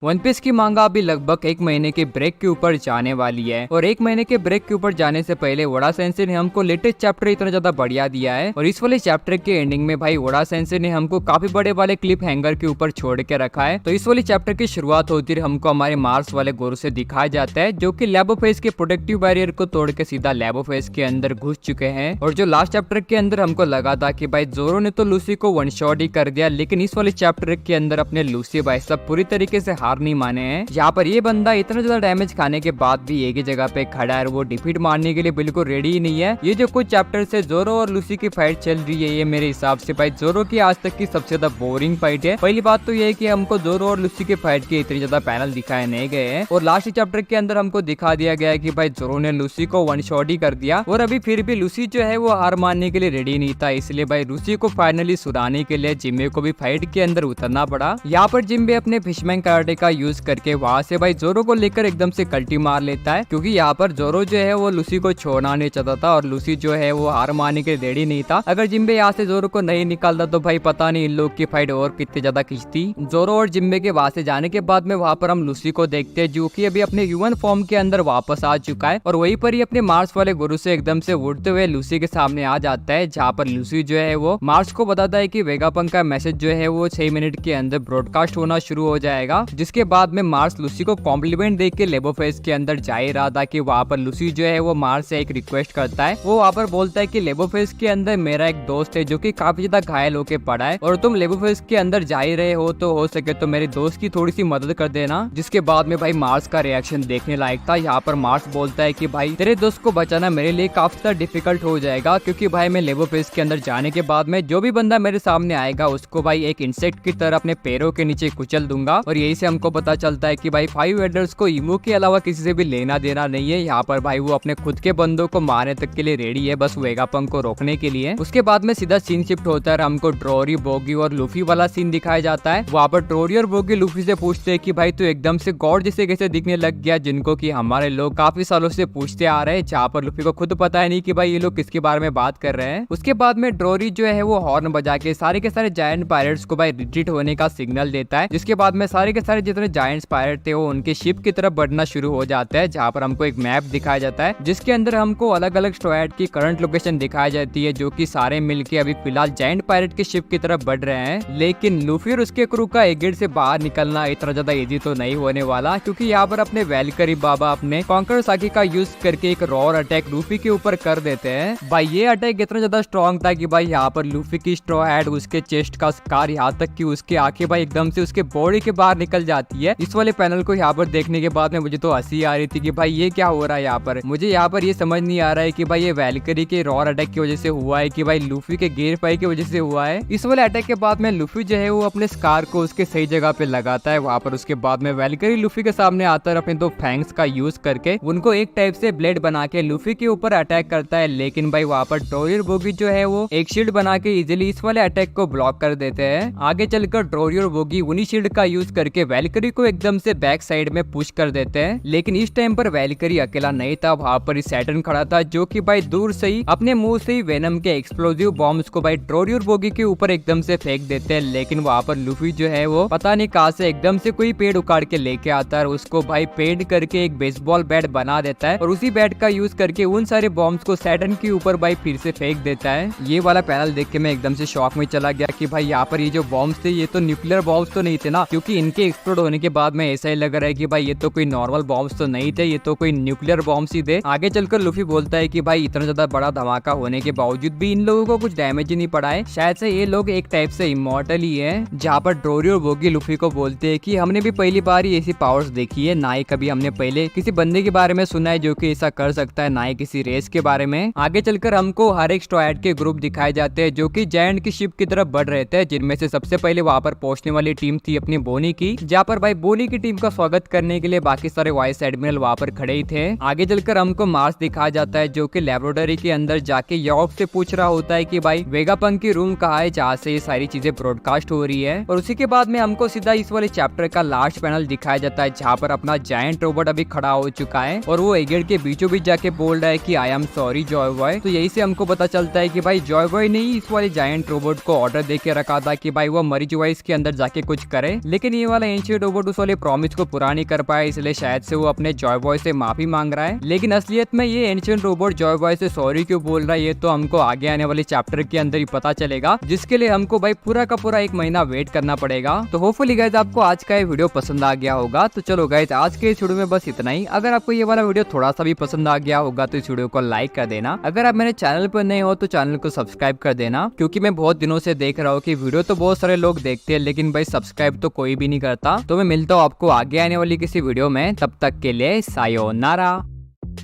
One piece की मांगा अभी लगभग 1 महीने के ब्रेक के ऊपर जाने वाली है और 1 महीने के ब्रेक के ऊपर जाने से पहले ओडा सेंसेई ने हमको लेटेस्ट चैप्टर इतना ज्यादा बढ़िया दिया है और इस वाले चैप्टर के एंडिंग में भाई ओडा सेंसेई ने हमको काफी बड़े वाले क्लिप हैंगर के ऊपर छोड़ के रखा है। तो इस वाले चैप्टर की शुरुआत होती है हमको हमारे मार्स वाले गोरू से दिखाया जाता है जो कि लैबोफेज के प्रोटेक्टिव बैरियर को तोड़ के सीधा लैबोफेज के अंदर घुस चुके हैं। और जो लास्ट चैप्टर के अंदर हमको लगा था कि भाई जोरो ने तो लूसी को वन शॉट ही कर दिया, लेकिन इस वाले चैप्टर के अंदर अपने लूसी भाई सब पूरी तरीके से हार नहीं माने हैं। यहाँ पर ये बंदा इतना ज्यादा डैमेज खाने के बाद भी एक ही जगह पे खड़ा है, वो डिफीट मारने के लिए बिल्कुल रेडी ही नहीं है। ये जो कुछ चैप्टर से जोरो और लूसी की फाइट चल रही है, ये मेरे हिसाब से भाई जोरो की आज तक की सबसे ज्यादा बोरिंग फाइट है। पहली बात तो ये है कि हमको जोरो और लूसी की फाइट के इतनी ज्यादा पैनल दिखाए नहीं गए हैं और लास्ट चैप्टर के अंदर हमको दिखा दिया गया है कि भाई जोरो ने लूसी को वन शॉट ही कर दिया और अभी फिर भी लूसी जो है वो हार मानने के लिए रेडी नहीं था। इसलिए भाई लूसी को फाइनली सुराने के लिए जिम्बे को भी फाइट के अंदर उतरना पड़ा। यहाँ पर जिम्बे अपने फिशमैन कराटे का यूज करके वहाँ से भाई जोरो को लेकर एकदम से कल्टी मार लेता है, क्योंकि यहाँ पर जोरो जो है वो लूसी को छोड़ना नहीं चाहता था और लूसी जो है वो हार मारने के रेडी नहीं था। अगर जिम्बे यहाँ से जोरो को नहीं निकालता तो भाई पता नहीं इन लोग की फाइट और कितनी ज्यादा खिंचती। जोरो और जिम्बे के वहाँ से जाने के बाद में वहाँ पर हम लूसी को देखते हैं जो कि अभी अपने ह्यूमन फॉर्म के अंदर वापस आ चुका है और वहीं पर ही अपने मार्स वाले गुरु से एकदम से उड़ते हुए लूसी के सामने आ जाता है, जहाँ पर लूसी जो है वो मार्स को बताता है कि वेगापंक का मैसेज जो है वो 6 मिनट के अंदर ब्रॉडकास्ट होना शुरू हो जाएगा। जिसके बाद में मार्स लूसी को कॉम्प्लीमेंट देख के लेबोफेज के अंदर जा ही रहा था कि वहाँ पर लूसी जो है वो मार्स से एक रिक्वेस्ट करता है। वो वहाँ पर बोलता है कि लेबोफेज के अंदर मेरा एक दोस्त है जो कि काफी ज्यादा घायल होके पड़ा है और तुम लेबोफेज के अंदर जा ही रहे हो तो हो सके तो मेरे दोस्त की थोड़ी सी मदद कर देना। जिसके बाद में भाई मार्स का रिएक्शन देखने लायक था। यहाँ पर मार्स बोलता है कि भाई तेरे दोस्त को बचाना मेरे लिए काफी ज्यादा डिफिकल्ट हो जाएगा, क्योंकि भाई मैं लेबोफेज के अंदर जाने के बाद में जो भी बंदा मेरे सामने आएगा उसको भाई एक इंसेक्ट की तरह अपने पैरों के नीचे कुचल दूंगा। और यही से हमको पता चलता है कि भाई 5 एडर्स को इमो के अलावा किसी से भी लेना देना नहीं है। यहाँ पर भाई वो अपने खुद के बंदों को मारने तक के लिए रेडी है, बस वेगापंक को रोकने के लिए। उसके बाद में सीधा सीन शिफ्ट होता है, हमको ट्रोरी बोगी और लूफी वाला सीन दिखाया जाता है। वहाँ पर ट्रोरी और बोगी लूफी से पूछते हैं कि भाई तू एकदम से गॉड जैसे कैसे दिखने लग गया, जिनको कि हमारे लोग काफी सालों से पूछते आ रहे हैं। जहाँ पर लूफी को खुद पता है नहीं कि भाई ये लोग किसके बारे में बात कर रहे हैं। उसके बाद में ट्रोरी जो है वो हॉर्न बजा के सारे के सारे जायंट पायरेट्स को भाई रिट्रीट होने का सिग्नल देता है। जिसके बाद में सारे के सारे जितने जायंट्स पायरेट थे वो उनके शिप की तरफ बढ़ना शुरू हो जाता है, जहाँ पर हमको एक मैप दिखाया जाता है जिसके अंदर हमको अलग अलग स्ट्रॉयड की करंट लोकेशन दिखाई जाती है, जो कि सारे मिलके अभी फिलहाल जायंट पायरेट के शिप की तरफ बढ़ रहे हैं। लेकिन लूफी और उसके क्रू का एक गेट से बाहर निकलना इतना ज्यादा इजी तो नहीं होने वाला, क्योंकि यहाँ पर अपने वेलकरी बाबा अपने कॉन्कर साकी का यूज करके एक रॉर अटैक लूफी के ऊपर कर देते हैं। भाई ये अटैक इतना ज्यादा स्ट्रॉन्ग था कि भाई यहाँ पर लूफी की स्ट्रॉ हेड, उसके चेस्ट का स्कार, यहाँ तक कि उसकी आंखें भाई एकदम से उसके बॉडी के बाहर निकल जाती है। इस वाले पैनल को यहाँ पर देखने के बाद में मुझे तो हंसी आ रही थी कि भाई ये क्या हो रहा है यहाँ पर। मुझे यहाँ पर ये समझ नहीं आ रहा है कि भाई ये वेलकरी के रॉर अटैक की वजह से हुआ है कि भाई लूफी के गियर फाई की वजह से हुआ है। इस वाले अटैक के बाद में लूफी जो है वो अपने स्कार को उसके सही जगह पे लगाता है वहाँ पर। उसके बाद में वेलकरी लूफी के सामने आता है अपने 2 फैंग्स का यूज करके उनको एक टाइप से ब्लेड बना के लूफी के ऊपर अटैक करता है। लेकिन भाई वहाँ पर ट्रोरी और बोगी जो है वो एक शील्ड बना के इजिली इस वाले अटैक को ब्लॉक कर देते हैं। आगे चलकर ट्रोरी और बोगी उन्हीं शील्ड का यूज करके वेलकरी को एकदम से बैक साइड में पुश कर देते हैं। लेकिन इस टाइम पर वेलकरी अकेला नहीं था, वहाँ पर सैटर्न खड़ा था जो कि भाई दूर से ही अपने मुंह से ही वेनम के एक्सप्लोसिव बॉम्ब्स को भाई ट्रोरी और बोगी के ऊपर एकदम से फेंक देते हैं। लेकिन वहाँ पर लूफी जो है वो पता नहीं कहाँ से एकदम से कोई पेड़ उखाड़ के लेके आता है और उसको भाई पेंट करके एक बेसबॉल बैट बना देता है और उसी बैट का यूज करके उन सारे बॉम्ब्स को सैटर्न के ऊपर भाई फिर से फेंक देता है। ये वाला पैनल देख के मैं एकदम से शॉक में चला गया कि भाई यहाँ पर ये जो बॉम्ब्स थे ये तो न्यूक्लियर बॉम्ब्स तो नहीं थे ना, क्योंकि इनके एक्सप्लोड होने के बाद में ऐसा ही लग रहा है कि भाई ये तो कोई नॉर्मल बॉम्ब्स तो नहीं थे, ये तो कोई न्यूक्लियर बॉम्ब्स ही थे। आगे चलकर लूफी बोलता है कि भाई इतना ज्यादा बड़ा धमाका होने के बावजूद भी इन लोगों को कुछ डैमेज ही नहीं पड़ा है, शायद से ये लोग एक टाइप से इमॉर्टल ही है। जहाँ पर ट्रोरी और बोगी लूफी को बोलते हैं कि हमने भी पहली बार ही ऐसी पावर्स देखी है, ना ही कभी हमने पहले किसी बंदे के बारे में सुना है जो कि ऐसा कर सकता है, ना ही किसी रेस के बारे में। आगे चलकर हमको हर एक स्ट्रॉयड के ग्रुप दिखाए जाते हैं जो कि जायंट की शिप की तरफ बढ़ रहे थे, जिनमें से सबसे पहले वहाँ पर पहुंचने वाली टीम थी अपनी बोनी की, जहाँ पर भाई बोनी की टीम का स्वागत करने के लिए बाकी सारे वाइस एडमिरल वहाँ पर खड़े ही थे। आगे चलकर हमको मार्स दिखाया जाता है जो कि लेबोरेटरी के अंदर जाके यॉर्क से पूछ रहा होता है कि भाई वेगापंक की रूम कहाँ है जहाँ से ये सारी चीजें ब्रॉडकास्ट हो रही है। और उसी के बाद में हमको सीधा इस वाले चैप्टर का लास्ट पैनल दिखाया जाता है जहाँ पर अपना जायंट रोबोट अभी खड़ा हो चुका है और वो एगेड के बीचों बीच जाके बोल रहा है कि I am sorry Joy boy. तो यही से हमको पता चलता है कि भाई जॉय बॉय ने ही इस वाले जायंट रोबोट को ऑर्डर दे के रखा था कि भाई वो मरीज वाइस के अंदर जाके कुछ करे, लेकिन ये वाला एंशियंट रोबोट उस वाले प्रॉमिस को पूरा नहीं कर पाया, इसलिए शायद से वो अपने जॉय बॉय से माफी मांग रहा है। लेकिन असलियत में ये एंशियंट रोबोट जॉय बॉय से सॉरी क्यों बोल रहा है ये तो हमको आगे आने वाले चैप्टर के अंदर ही पता चलेगा, जिसके लिए हमको भाई पूरा का पूरा 1 महीना वेट करना पड़ेगा। तो होपफुली गाइस आपको आज का ये वीडियो पसंद आ गया होगा। तो चलो गाइस आज के इस वीडियो में बस इतना ही। अगर आपको ये वाला वीडियो थोड़ा सा भी पसंद आ गया होगा तो इस वीडियो को लाइक कर देना। अगर आप मेरे चैनल पर नए हो तो चैनल को सब्सक्राइब कर देना, क्योंकि मैं बहुत दिनों से देख रहा हूँ कि वीडियो तो बहुत सारे लोग देखते हैं लेकिन भाई सब्सक्राइब तो कोई भी नहीं करता। तो मैं मिलता हूँ आपको आगे आने वाली किसी वीडियो में, तब तक के लिए सायोनारा।